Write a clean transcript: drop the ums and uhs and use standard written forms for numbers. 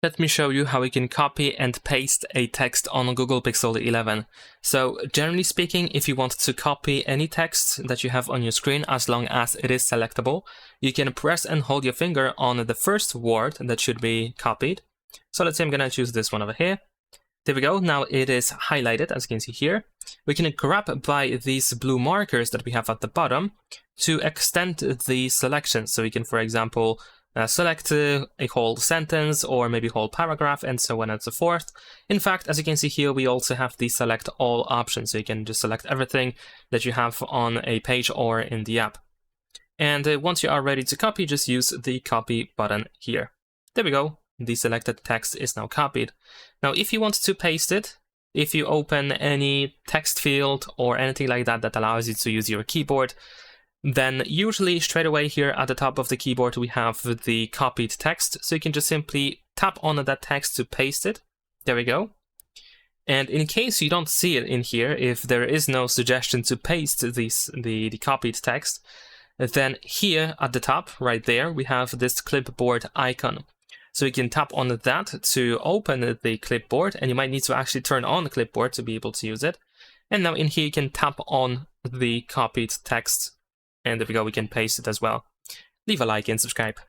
Let me show you how we can copy and paste a text on Google Pixel 11. So generally speaking, if you want to copy any text that you have on your screen, as long as it is selectable, you can press and hold your finger on the first word that should be copied. So let's say I'm going to choose this one over here. There we go. Now it is highlighted, as you can see here. We can grab by these blue markers that we have at the bottom to extend the selection. So we can, for example, select a whole sentence or maybe whole paragraph and so on and so forth. In fact, as you can see here, we also have the select all option. So you can just select everything that you have on a page or in the app. And once you are ready to copy, just use the copy button here. There we go. The selected text is now copied. Now, if you want to paste it, if you open any text field or anything like that that allows you to use your keyboard, then usually straight away here at the top of the keyboard we have the copied text. So you can just simply tap on that text to paste it. There we go. And in case you don't see it in here, if there is no suggestion to paste the copied text, then here at the top right there we have this clipboard icon. So you can tap on that to open the clipboard, and you might need to actually turn on the clipboard to be able to use it. And now in here you can tap on the copied text. And there we go, we can paste it as well. Leave a like and subscribe.